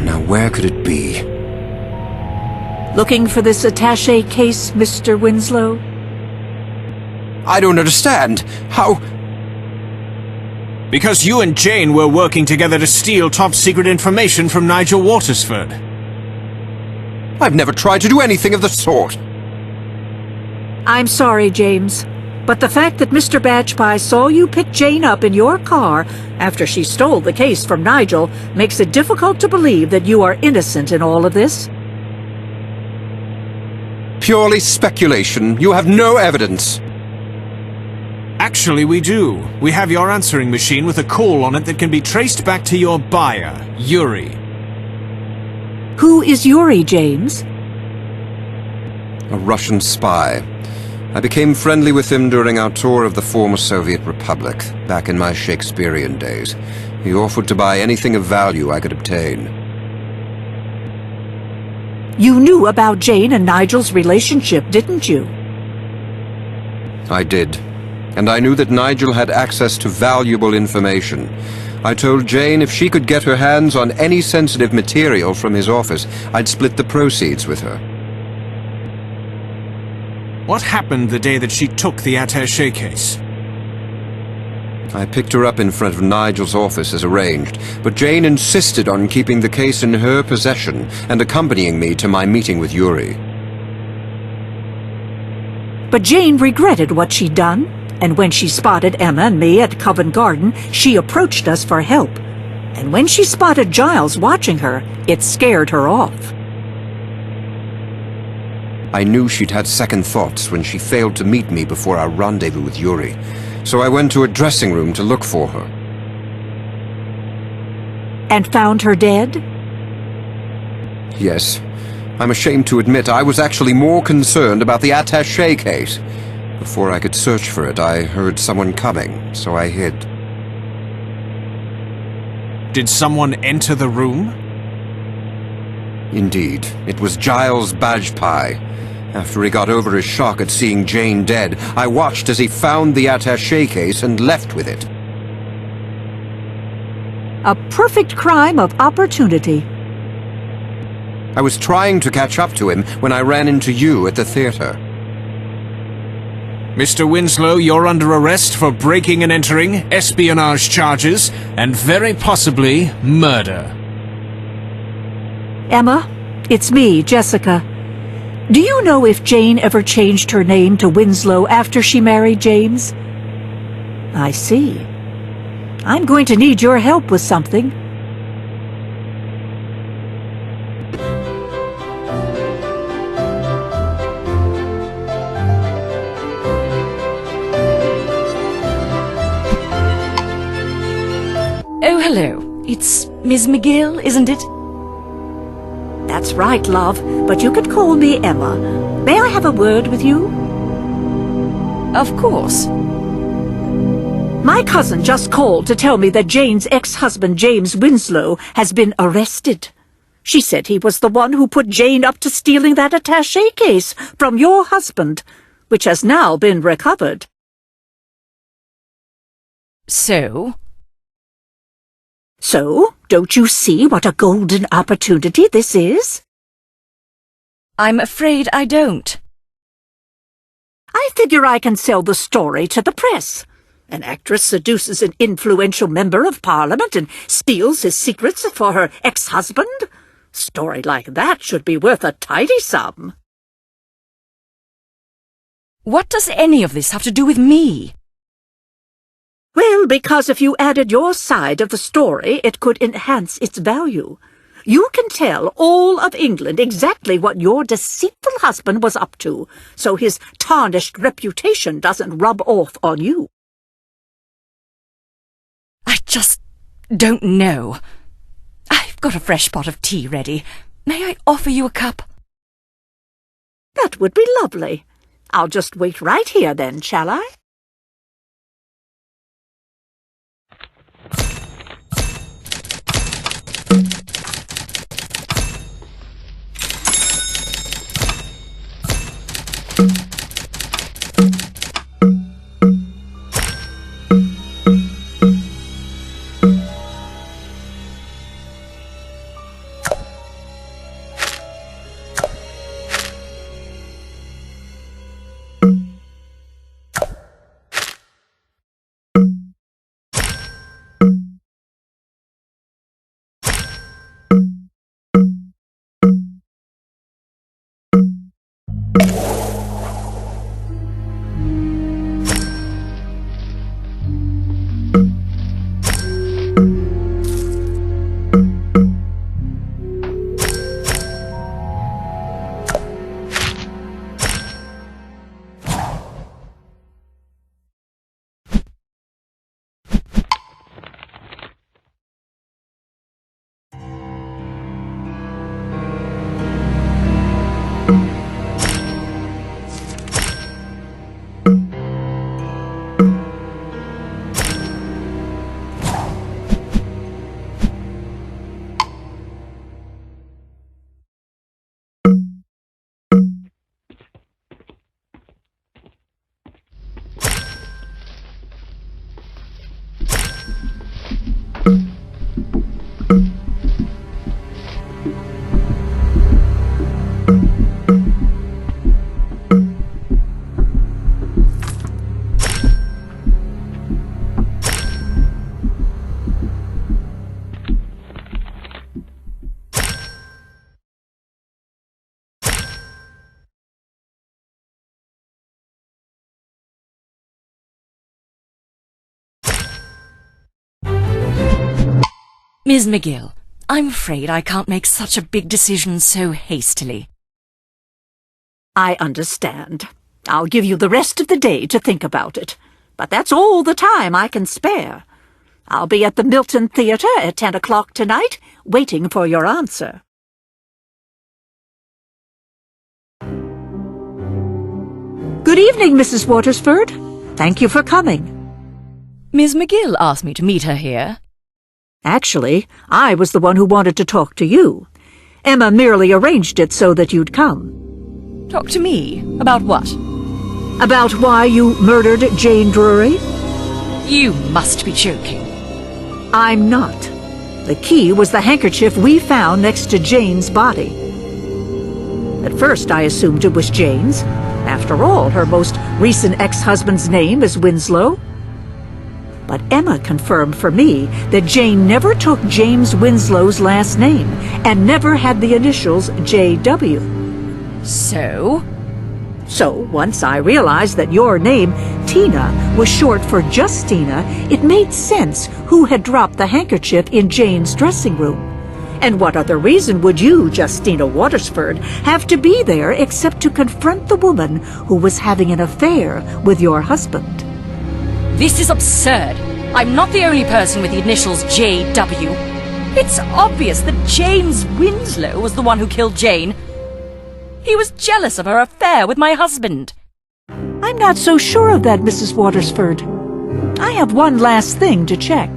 Now where could it be? Looking for this attaché case, Mr. Winslow? I don't understand. How... Because you and Jane were working together to steal top-secret information from Nigel Watersford. I've never tried to do anything of the sort. I'm sorry, James, but the fact that Mr. Badgepie saw you pick Jane up in your car after she stole the case from Nigel makes it difficult to believe that you are innocent in all of this. Purely speculation. You have no evidence. Actually, we do. We have your answering machine with a call on it that can be traced back to your buyer, Yuri. Who is Yuri, James? A Russian spy. I became friendly with him during our tour of the former Soviet Republic, back in my Shakespearean days. He offered to buy anything of value I could obtain. You knew about Jane and Nigel's relationship, didn't you? I did. And I knew that Nigel had access to valuable information. I told Jane if she could get her hands on any sensitive material from his office, I'd split the proceeds with her. What happened the day that she took the attaché case? I picked her up in front of Nigel's office as arranged, but Jane insisted on keeping the case in her possession and accompanying me to my meeting with Yuri. But Jane regretted what she'd done, and when she spotted Emma and me at Covent Garden, she approached us for help. And when she spotted Giles watching her, it scared her off. I knew she'd had second thoughts when she failed to meet me before our rendezvous with Yuri, so I went to a dressing room to look for her. And found her dead? Yes. I'm ashamed to admit I was actually more concerned about the attaché case. Before I could search for it, I heard someone coming, so I hid. Did someone enter the room? Indeed, it was Giles Badgepie. After he got over his shock at seeing Jane dead, I watched as he found the attaché case and left with it. A perfect crime of opportunity. I was trying to catch up to him when I ran into you at the theater. Mr. Winslow, you're under arrest for breaking and entering, espionage charges, and very possibly murder. Emma, it's me, Jessica. Do you know if Jane ever changed her name to Winslow after she married James? I see. I'm going to need your help with something. Oh, hello. It's Miss McGill, isn't it? That's right, love, but you could call me Emma. May I have a word with you? Of course. My cousin just called to tell me that Jane's ex-husband, James Winslow, has been arrested. She said he was the one who put Jane up to stealing that attaché case from your husband, which has now been recovered. So? So, don't you see what a golden opportunity this is? I'm afraid I don't. I figure I can sell the story to the press. An actress seduces an influential member of Parliament and steals his secrets for her ex-husband. A story like that should be worth a tidy sum. What does any of this have to do with me? Well, because if you added your side of the story, it could enhance its value. You can tell all of England exactly what your deceitful husband was up to, so his tarnished reputation doesn't rub off on you. I just don't know. I've got a fresh pot of tea ready. May I offer you a cup? That would be lovely. I'll just wait right here then, shall I? Ms. McGill, I'm afraid I can't make such a big decision so hastily. I understand. I'll give you the rest of the day to think about it. But that's all the time I can spare. I'll be at the Milton Theatre at 10 o'clock tonight, waiting for your answer. Good evening, Mrs. Watersford. Thank you for coming. Ms. McGill asked me to meet her here. Actually, I was the one who wanted to talk to you. Emma merely arranged it so that you'd come. Talk to me? About what? About why you murdered Jane Drury? You must be joking. I'm not. The key was the handkerchief we found next to Jane's body. At first I assumed it was Jane's. After all, her most recent ex-husband's name is Winslow. But Emma confirmed for me that Jane never took James Winslow's last name and never had the initials J.W. So? So, once I realized that your name, Tina, was short for Justina, it made sense who had dropped the handkerchief in Jane's dressing room. And what other reason would you, Justina Watersford, have to be there except to confront the woman who was having an affair with your husband? This is absurd. I'm not the only person with the initials J.W. It's obvious that James Winslow was the one who killed Jane. He was jealous of her affair with my husband. I'm not so sure of that, Mrs. Watersford. I have one last thing to check.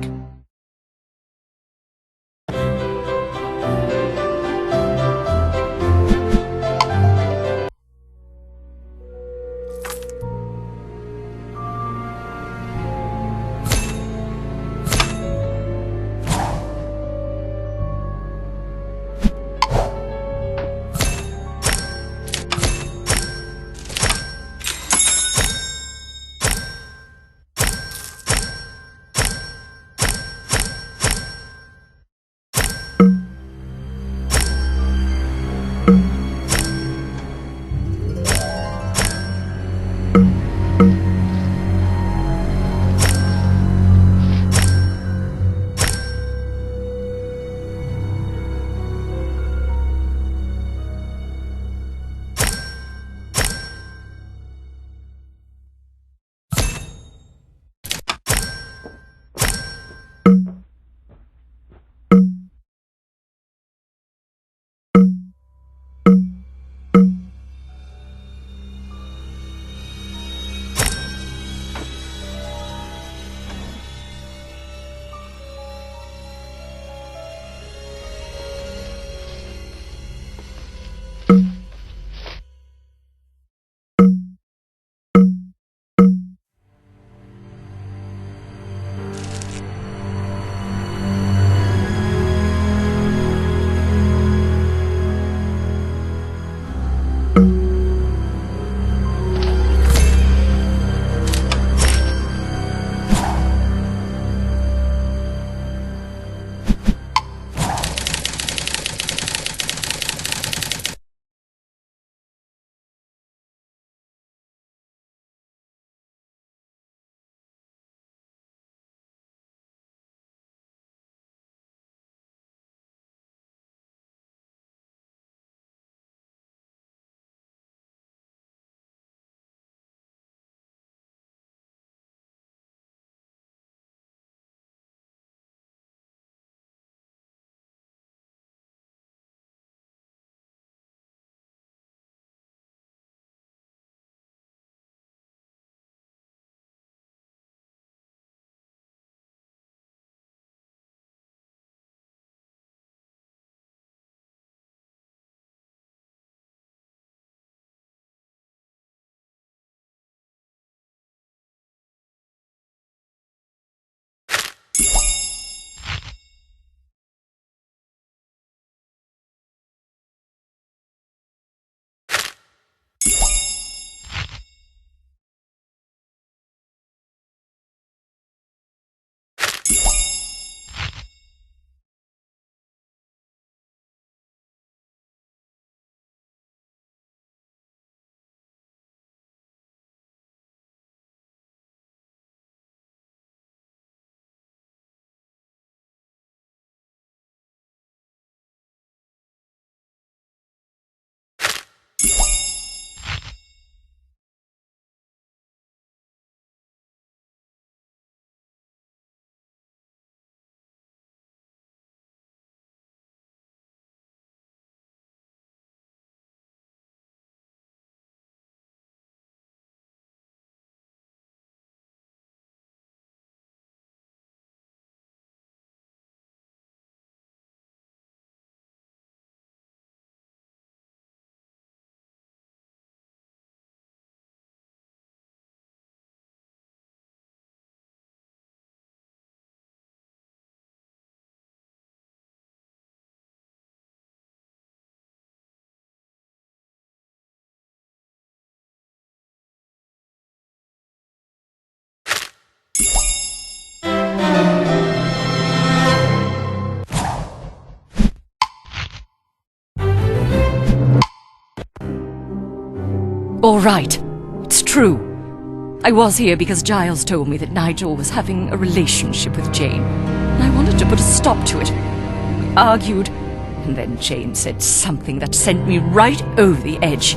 All right. It's true. I was here because Giles told me that Nigel was having a relationship with Jane, and I wanted to put a stop to it. We argued, and then Jane said something that sent me right over the edge.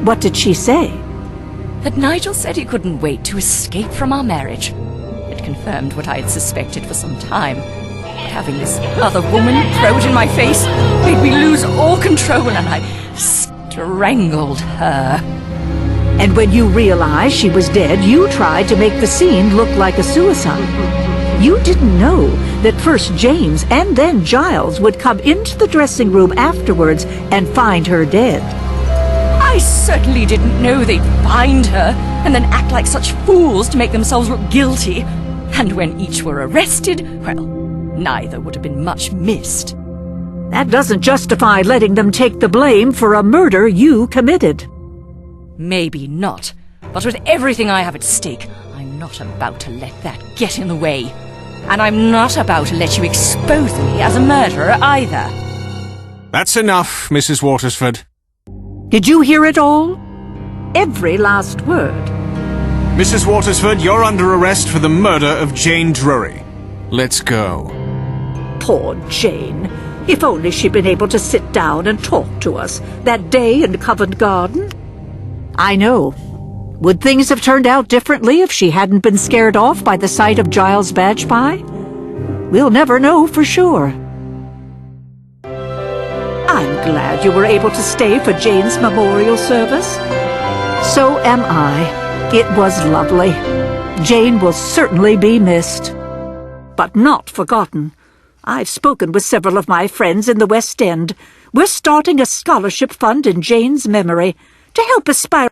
What did she say? That Nigel said he couldn't wait to escape from our marriage. It confirmed what I had suspected for some time. But having this other woman throw it in my face made me lose all control, and I strangled her. And when you realized she was dead, you tried to make the scene look like a suicide. You didn't know that first James and then Giles would come into the dressing room afterwards and find her dead. I certainly didn't know they'd find her and then act like such fools to make themselves look guilty. And when each were arrested, well, neither would have been much missed. That doesn't justify letting them take the blame for a murder you committed. Maybe not, but with everything I have at stake, I'm not about to let that get in the way. And I'm not about to let you expose me as a murderer either. That's enough, Mrs. Watersford. Did you hear it all? Every last word. Mrs. Watersford, you're under arrest for the murder of Jane Drury. Let's go. Poor Jane. If only she'd been able to sit down and talk to us that day in Covent Garden. I know. Would things have turned out differently if she hadn't been scared off by the sight of Giles' badge pie? We'll never know for sure. I'm glad you were able to stay for Jane's memorial service. So am I. It was lovely. Jane will certainly be missed. But not forgotten. I've spoken with several of my friends in the West End. We're starting a scholarship fund in Jane's memory to help aspire